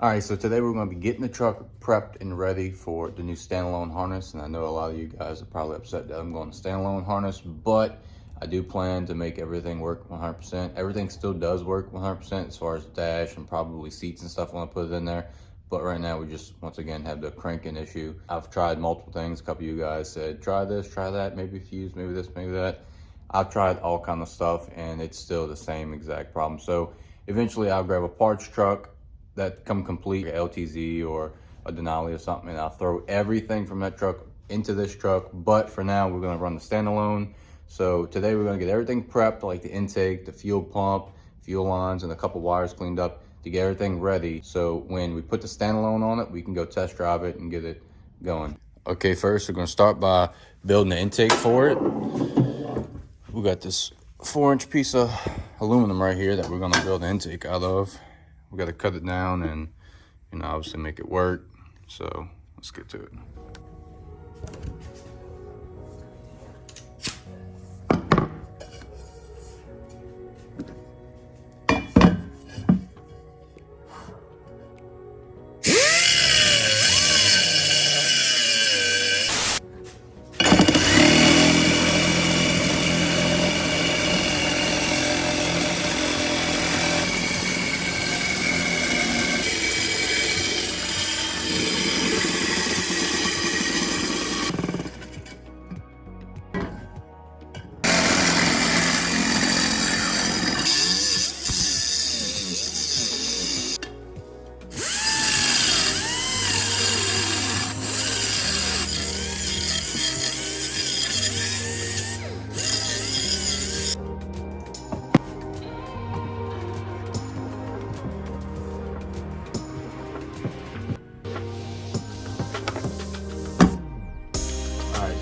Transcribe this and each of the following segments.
All right, so today we're going to be getting the truck prepped and ready for the new standalone harness. And I know a lot of you guys are probably upset that I'm going to standalone harness, but I do plan to make everything work 100%. Everything still does work 100% as far as dash and probably seats and stuff when I put it in there. But right now we just, once again, have the cranking issue. I've tried multiple things. A couple of you guys said, try this, try that, maybe fuse, maybe this, maybe that. I've tried all kind of stuff and it's still the same exact problem. So eventually I'll grab a parts truck that come complete, a LTZ or a Denali or something, and I'll throw everything from that truck into this truck. But for now, we're gonna run the standalone. So today we're gonna get everything prepped, like the intake, the fuel pump, fuel lines, and a couple wires cleaned up to get everything ready. So when we put the standalone on it, we can go test drive it and get it going. Okay, first we're gonna start by building the intake for it. We got this 4-inch piece of aluminum right here that we're gonna build the intake out of. We got to cut it down and, you know, obviously make it work. So let's get to it.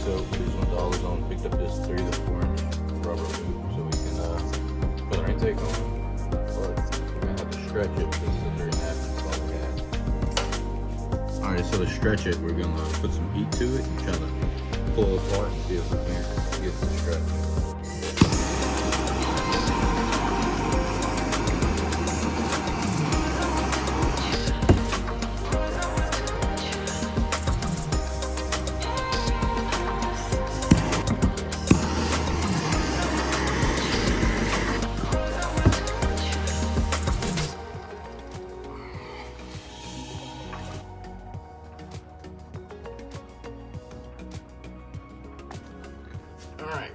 So here's when the AutoZone picked up this 3 to 4-inch rubber loop so we can put our intake on. But we're gonna have to stretch it because it's a 3.5 inch. Alright, so to stretch it, we're gonna put some heat to it and try to pull it apart and see if we can get the stretch. Alright.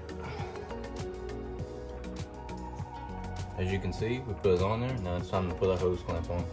As you can see, we put it on there. Now it's time to put our hose clamp on.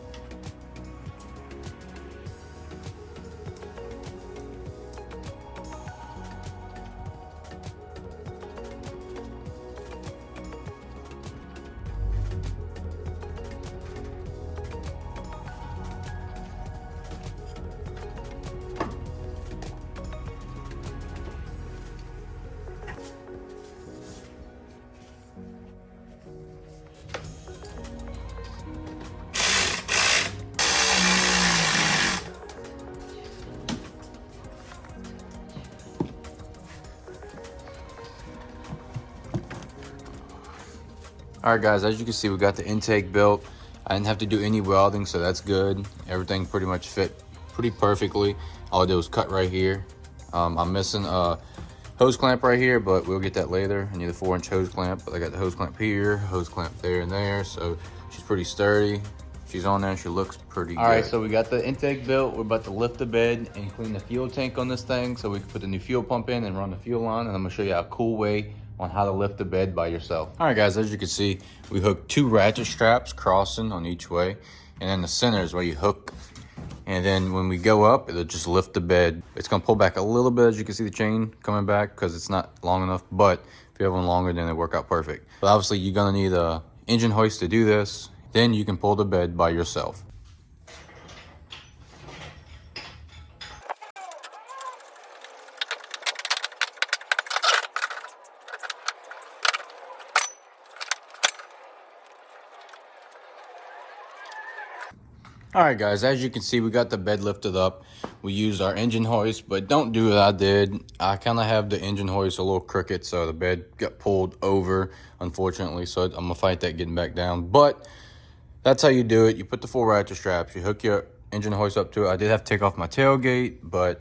All right, guys, as you can see, we got the intake built. I didn't have to do any welding, so that's good. Everything pretty much fit pretty perfectly. All I did was cut right here. I'm missing a hose clamp right here, but we'll get that later. I need a 4-inch hose clamp, but I got the hose clamp here, hose clamp there and there, so she's pretty sturdy. She's on there and she looks pretty good. All right, so we got the intake built. We're about to lift the bed and clean the fuel tank on this thing so we can put the new fuel pump in and run the fuel line, and I'm gonna show you a cool way on how to lift the bed by yourself. All right, guys, as you can see, we hooked 2 ratchet straps crossing on each way, and then the center is where you hook, and then when we go up, it'll just lift the bed. It's gonna pull back a little bit, as you can see the chain coming back because it's not long enough, but if you have one longer, then it'll work out perfect. But obviously, you're gonna need a engine hoist to do this. Then you can pull the bed by yourself. All right, guys, as you can see, we got the bed lifted up. We used our engine hoist, but don't do what I did. I kind of have the engine hoist a little crooked, so the bed got pulled over, unfortunately. So I'm gonna fight that getting back down. But that's how you do it. You put the 4 ratchet straps, you hook your engine hoist up to it. I did have to take off my tailgate,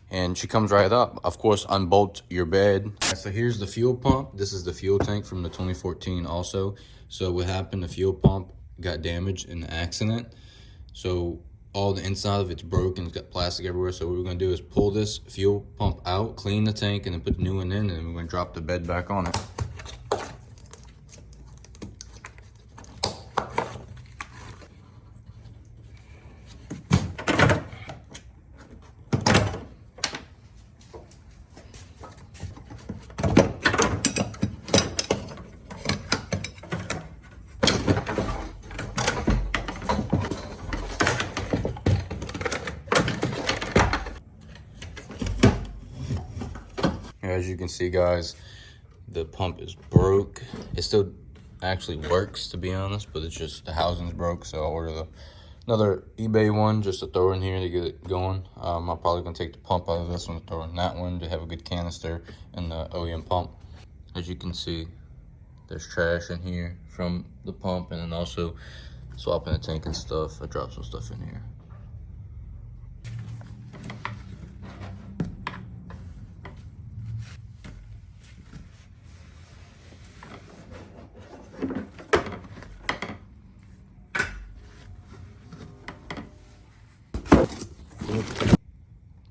and she comes right up. Of course, unbolt your bed. So here's the fuel pump. This is the fuel tank from the 2014 also. So what happened, the fuel pump got damaged in the accident. So all the inside of it's broken, it's got plastic everywhere. So what we're gonna do is pull this fuel pump out, clean the tank, and then put the new one in, and then we're gonna drop the bed back on it. As you can see, guys, the pump is broke. It still actually works, to be honest, but it's just the housing's broke. So I'll order another eBay one just to throw in here to get it going. I'm probably gonna take the pump out of this one, throw in that one to have a good canister and the OEM pump. As you can see, there's trash in here from the pump, and then also swapping the tank and stuff. I dropped some stuff in here.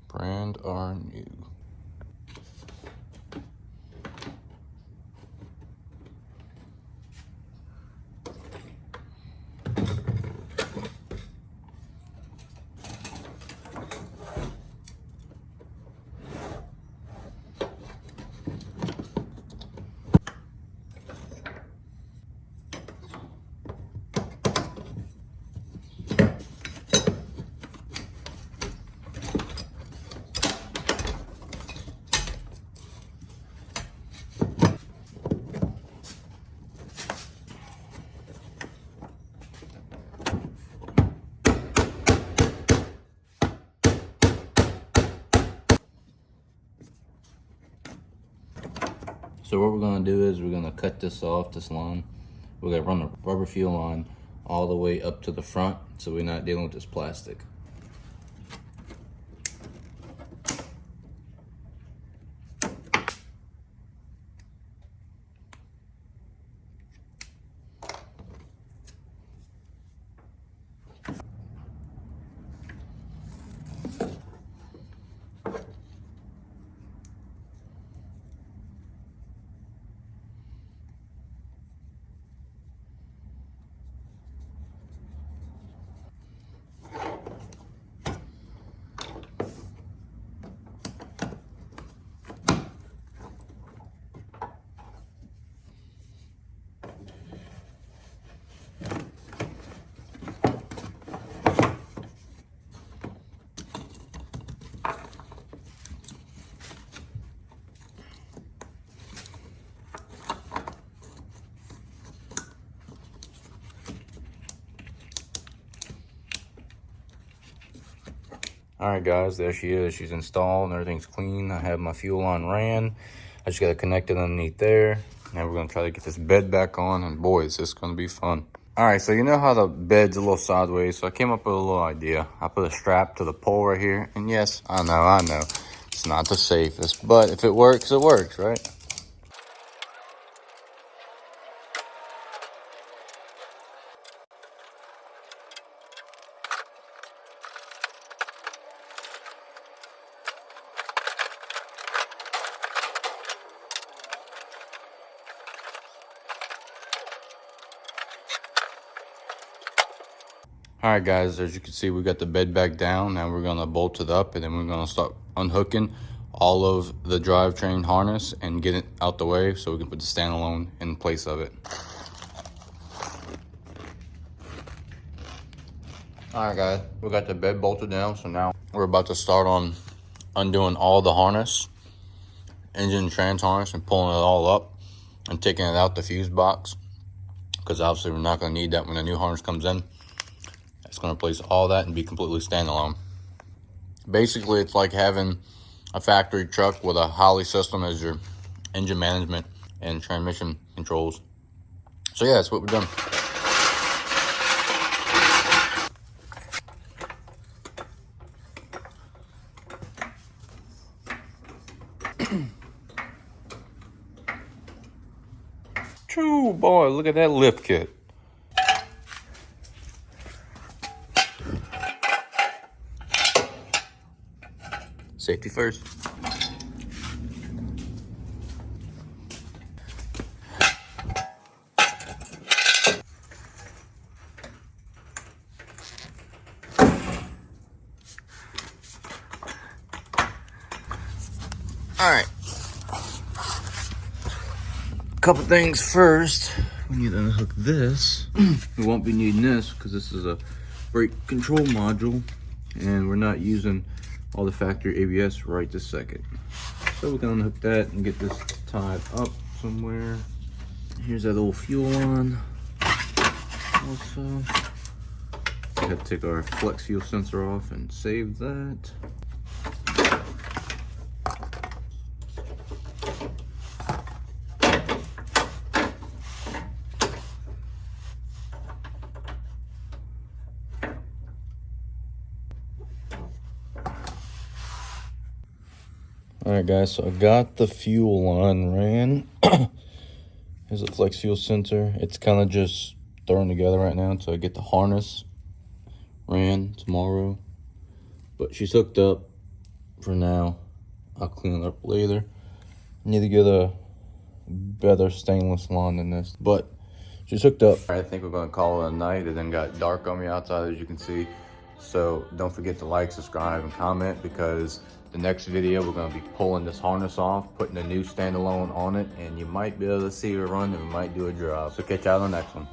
Brand are new. So what we're gonna do is we're gonna cut this off, this line. We're gonna run the rubber fuel line all the way up to the front so we're not dealing with this plastic. All right, guys, there she is. She's installed and everything's clean. I have my fuel line ran. I just got to connect it underneath there. Now we're going to try to get this bed back on, and boy, is this going to be fun. All right, so you know how the bed's a little sideways, so I came up with a little idea. I put a strap to the pole right here, and yes, I know, it's not the safest, but if it works, right? All right, guys, as you can see, we got the bed back down. Now we're gonna bolt it up, and then we're gonna start unhooking all of the drivetrain harness and get it out the way so we can put the standalone in place of it. All right, guys, we got the bed bolted down, so now we're about to start on undoing all the harness, engine and trans harness, and pulling it all up and taking it out the fuse box, because obviously we're not gonna need that when the new harness comes in. It's going to replace all that and be completely standalone. Basically, it's like having a factory truck with a Holley system as your engine management and transmission controls. So yeah, that's what we're doing. Shoo, boy, look at that lift kit. Safety first. All right. Couple things first. We need to unhook this. We won't be needing this because this is a brake control module, and we're not using all the factory ABS right this second. So we can unhook that and get this tied up somewhere. Here's that little fuel line. Also, we have to take our flex fuel sensor off and save that. All right, guys, so I got the fuel line ran. Here's a flex fuel sensor. It's kind of just thrown together right now until I get the harness ran tomorrow. But she's hooked up for now. I'll clean it up later. I need to get a better stainless line than this, but she's hooked up. I think we're gonna call it a night. It then got dark on me outside, as you can see. So don't forget to like, subscribe, and comment, because the next video we're going to be pulling this harness off, putting a new standalone on it, and you might be able to see her run, and we might do a drive. So catch you out on the next one.